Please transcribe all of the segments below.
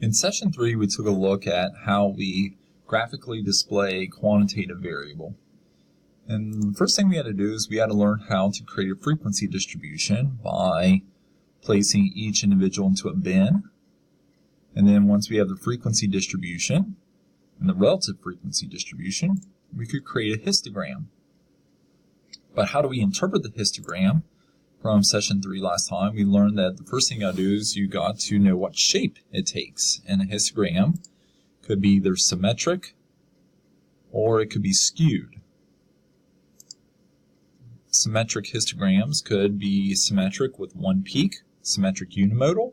In session 3, we took a look at how we graphically display a quantitative variable. And the first thing we had to do is we had to learn how to create a frequency distribution by placing each individual into a bin. And then once we have the frequency distribution and the relative frequency distribution, we could create a histogram. But how do we interpret the histogram? From session 3 last time, we learned that the first thing you got to do is you got to know what shape it takes. And a histogram could be either symmetric or it could be skewed. Symmetric histograms could be symmetric with one peak, symmetric unimodal,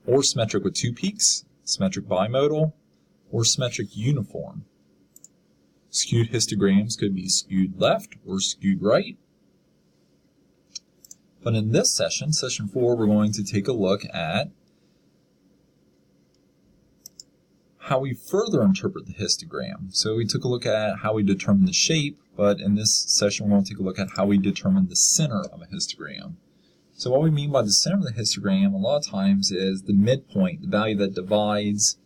or symmetric with two peaks, symmetric bimodal, or symmetric uniform. Skewed histograms could be skewed left or skewed right. But in this session, session 4, we're going to take a look at how we further interpret the histogram. So we took a look at how we determine the shape, but in this session we're going to take a look at how we determine the center of a histogram. So what we mean by the center of the histogram a lot of times is the midpoint, the value that divides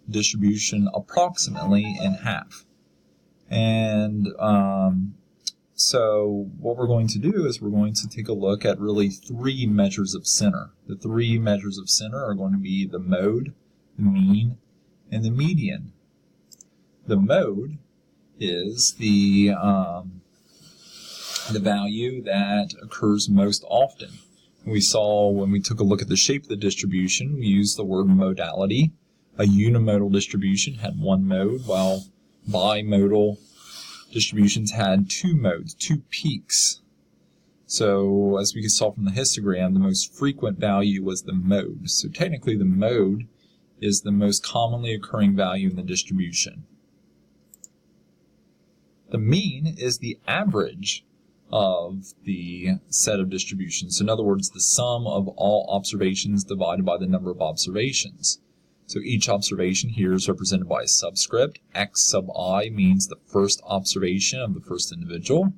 the distribution approximately in half. And so what we're going to do is we're going to take a look at really three measures of center. The three measures of center are going to be the mode, the mean, and the median. The mode is the value that occurs most often. We saw when we took a look at the shape of the distribution, we used the word modality. A unimodal distribution had one mode, while bimodal distributions had two modes, two peaks. So as we saw from the histogram, the most frequent value was the mode. So technically the mode is the most commonly occurring value in the distribution. The mean is the average of the set of distributions. So in other words, the sum of all observations divided by the number of observations. So each observation here is represented by a subscript. X sub I means the first observation of the first individual.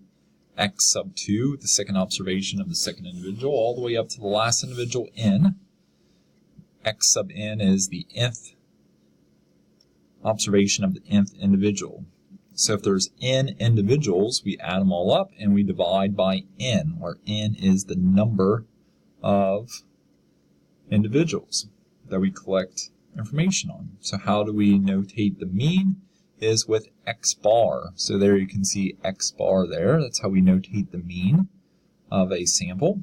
X sub 2, the second observation of the second individual, all the way up to the last individual, N. X sub N is the nth observation of the nth individual. So if there's N individuals, we add them all up and we divide by N, where N is the number of individuals that we collect information on. So how do we notate the mean? Is with X bar. So there you can see X bar there. That's how we notate the mean of a sample.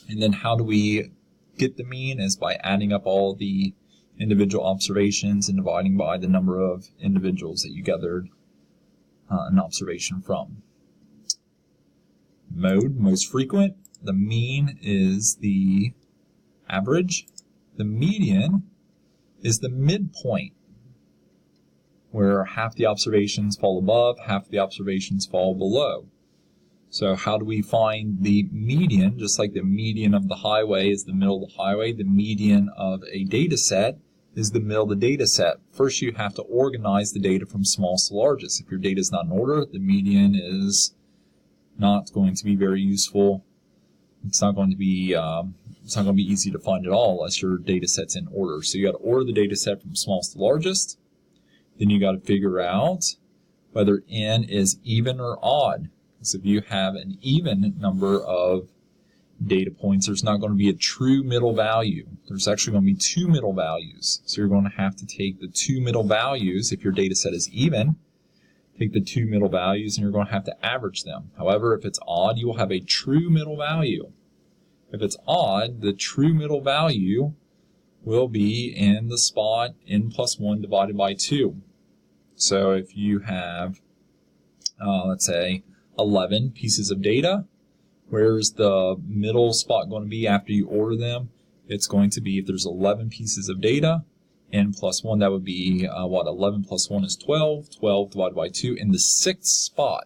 And then how do we get the mean? Is by adding up all the individual observations and dividing by the number of individuals that you gathered an observation from. Mode, most frequent. The mean is the average. The median is the midpoint, where half the observations fall above, half the observations fall below. So how do we find the median? Just like the median of the highway is the middle of the highway, the median of a data set is the middle of the data set. First, you have to organize the data from smallest to largest. If your data is not in order, the median is not going to be very useful. It's not going to be easy to find at all unless your data set's in order. So you got to order the data set from smallest to largest. Then you got to figure out whether n is even or odd. So if you have an even number of data points, there's not going to be a true middle value. There's actually going to be two middle values. So you're going to have to take the two middle values, if your data set is even, take the two middle values and you're going to have to average them. However, if it's odd, you will have a true middle value. If it's odd, the true middle value will be in the spot n plus 1 divided by 2. So if you have, let's say, 11 pieces of data, where's the middle spot going to be after you order them? It's going to be, if there's 11 pieces of data, n plus 1, that would be, 11 plus 1 is 12, 12 divided by 2, and the sixth spot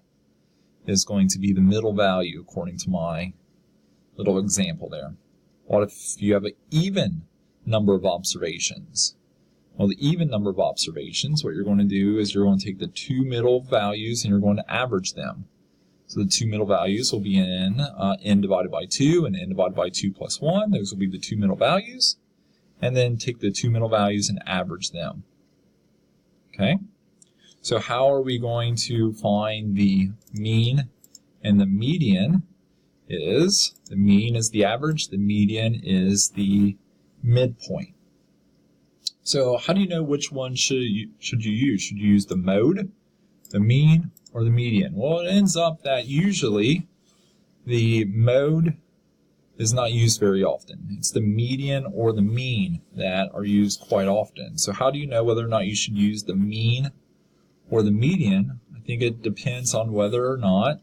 is going to be the middle value according to my little example there. What if you have an even number of observations? Well, the even number of observations, what you're going to do is you're going to take the two middle values and you're going to average them. So the two middle values will be n divided by 2 and n divided by 2 plus 1. Those will be the two middle values. and then take the two middle values and average them. Okay? So how are we going to find the mean and the median? The mean is the average, the median is the midpoint. So how do you know which one should you use? Should you use the mode, the mean, or the median? Well, it ends up that usually the mode is not used very often. It's the median or the mean that are used quite often. So how do you know whether or not you should use the mean or the median? I think it depends on whether or not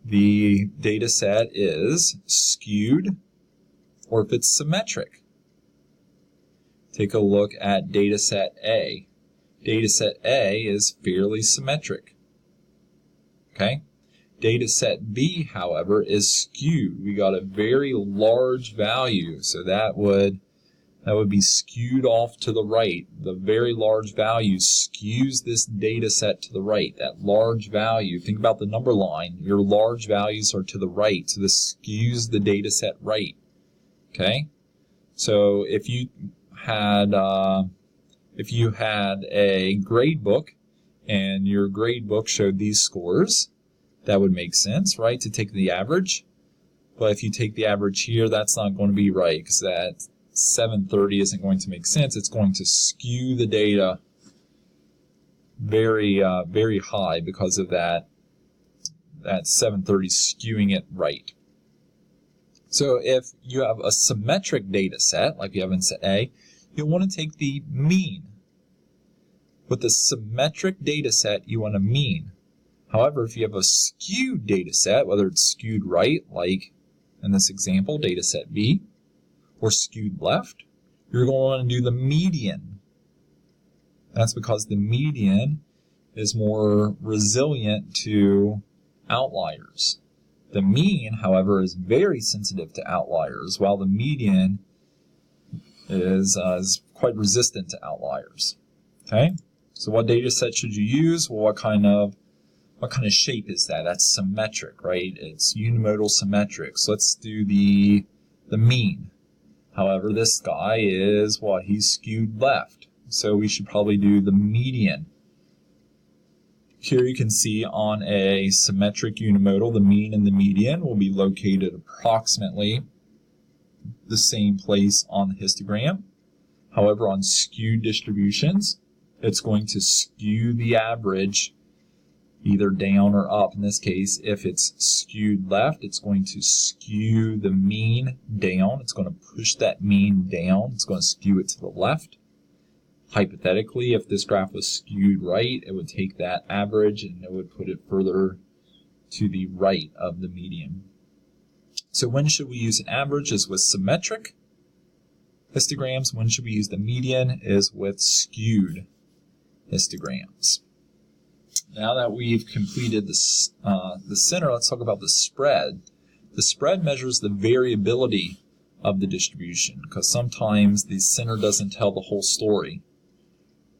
the data set is skewed or if it's symmetric. Take a look at data set A. Data set A is fairly symmetric. Okay? Data set B, however, is skewed. We got a very large value, so that would be skewed off to the right. The very large value skews this data set to the right. That large value, think about the number line. Your large values are to the right, so this skews the data set right. Okay? So if you had a grade book and your grade book showed these scores, that would make sense, right, to take the average. But if you take the average here, that's not going to be right, because that 730 isn't going to make sense. It's going to skew the data very high because of that 730 skewing it right. So if you have a symmetric data set, like you have in set A, you'll want to take the mean. With the symmetric data set, you want a mean. However, if you have a skewed data set, whether it's skewed right, like in this example, data set B, or skewed left, you're going to want to do the median. That's because the median is more resilient to outliers. The mean, however, is very sensitive to outliers, while the median is quite resistant to outliers. Okay? So what data set should you use? Well, what kind of shape is that? That's symmetric, right? It's unimodal symmetric. So let's do the mean. However, this guy is what? He's skewed left. So we should probably do the median. Here you can see on a symmetric unimodal, the mean and the median will be located approximately the same place on the histogram. However, on skewed distributions, it's going to skew the average either down or up. In this case, if it's skewed left, it's going to skew the mean down. It's going to push that mean down. It's going to skew it to the left. Hypothetically, if this graph was skewed right, it would take that average and it would put it further to the right of the median. So when should we use an average? Is with symmetric histograms. When should we use the median? Is with skewed histograms. Now that we've completed the center, let's talk about the spread. The spread measures the variability of the distribution, because sometimes the center doesn't tell the whole story.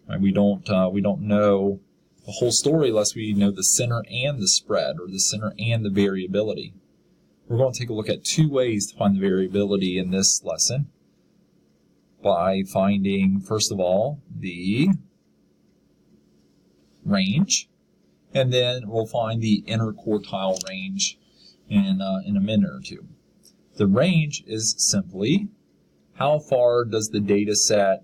Right? We don't know the whole story unless we know the center and the spread, or the center and the variability. We're going to take a look at two ways to find the variability in this lesson. By finding, first of all, the range, and then we'll find the interquartile range in a minute or two. The range is simply how far does the data set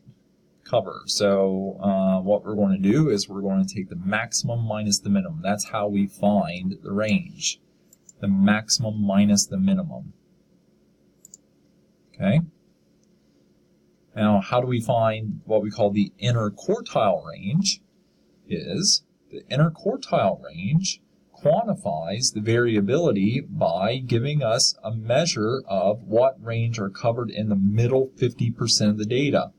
cover. So what we're going to do is we're going to take the maximum minus the minimum. That's how we find the range. The maximum minus the minimum. Okay? Now, how do we find what we call the interquartile range? Is the interquartile range quantifies the variability by giving us a measure of what range are covered in the middle 50% of the data.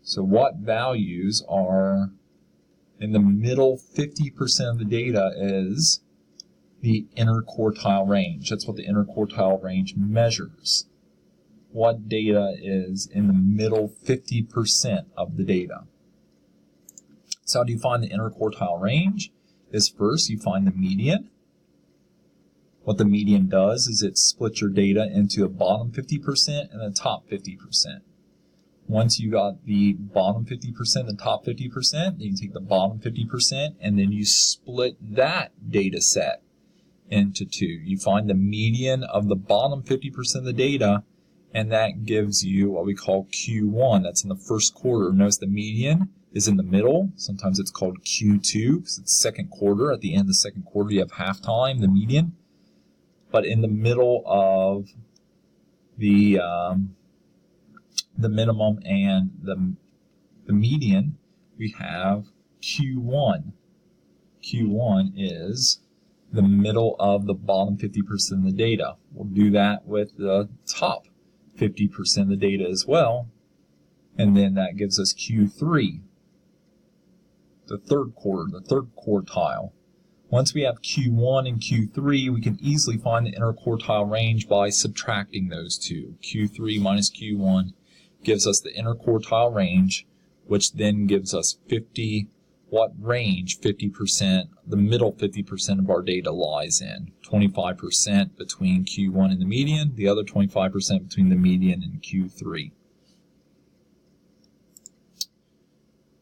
So what values are in the middle 50% of the data is the interquartile range. That's what the interquartile range measures. What data is in the middle 50% of the data. So how do you find the interquartile range? Is first you find the median. What the median does is it splits your data into the bottom 50% and the top 50%. Once you got the bottom 50% and top 50%, then you take the bottom 50% and then you split that data set into two. You find the median of the bottom 50% of the data, and that gives you what we call Q1. That's in the first quarter. Notice the median is in the middle. Sometimes it's called Q2 because it's second quarter. At the end of the second quarter, you have halftime, the median. But in the middle of the minimum and the median, we have Q1. Q1 is the middle of the bottom 50% of the data. We'll do that with the top 50% of the data as well. And then that gives us Q3, the third quarter, the third quartile. Once we have Q1 and Q3, we can easily find the interquartile range by subtracting those two. Q3 minus Q1 gives us the interquartile range, which then gives us what range 50%, the middle 50% of our data lies in. 25% between Q1 and the median, the other 25% between the median and Q3.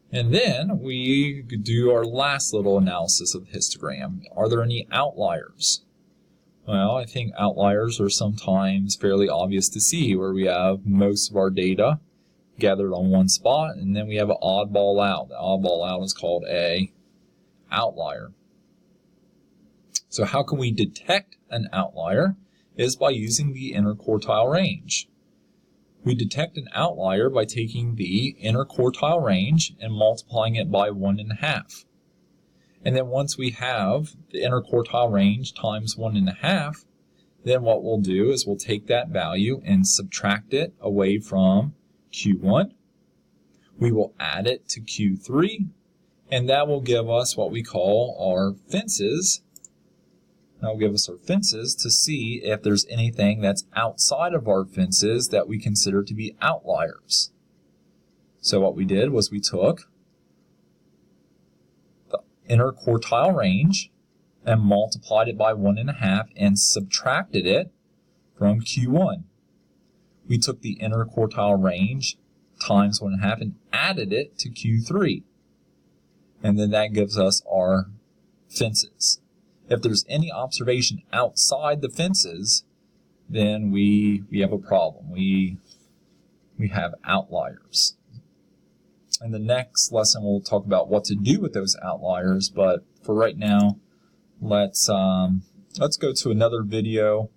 And then we do our last little analysis of the histogram. Are there any outliers? Well, I think outliers are sometimes fairly obvious to see, where we have most of our data gathered on one spot, and then we have an oddball out. The oddball out is called an outlier. So how can we detect an outlier? Is by using the interquartile range. We detect an outlier by taking the interquartile range and multiplying it by 1.5. And then once we have the interquartile range times 1.5, then what we'll do is we'll take that value and subtract it away from Q1. We will add it to Q3, and that will give us what we call our fences. That will give us our fences to see if there's anything that's outside of our fences that we consider to be outliers. So what we did was we took the interquartile range and multiplied it by 1.5 and subtracted it from Q1. We took the interquartile range times 1.5 and added it to Q3. And then that gives us our fences. If there's any observation outside the fences, then we have a problem. We have outliers. In the next lesson, we'll talk about what to do with those outliers. But for right now, let's go to another video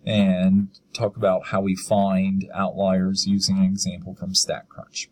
and talk about how we find outliers using an example from StatCrunch.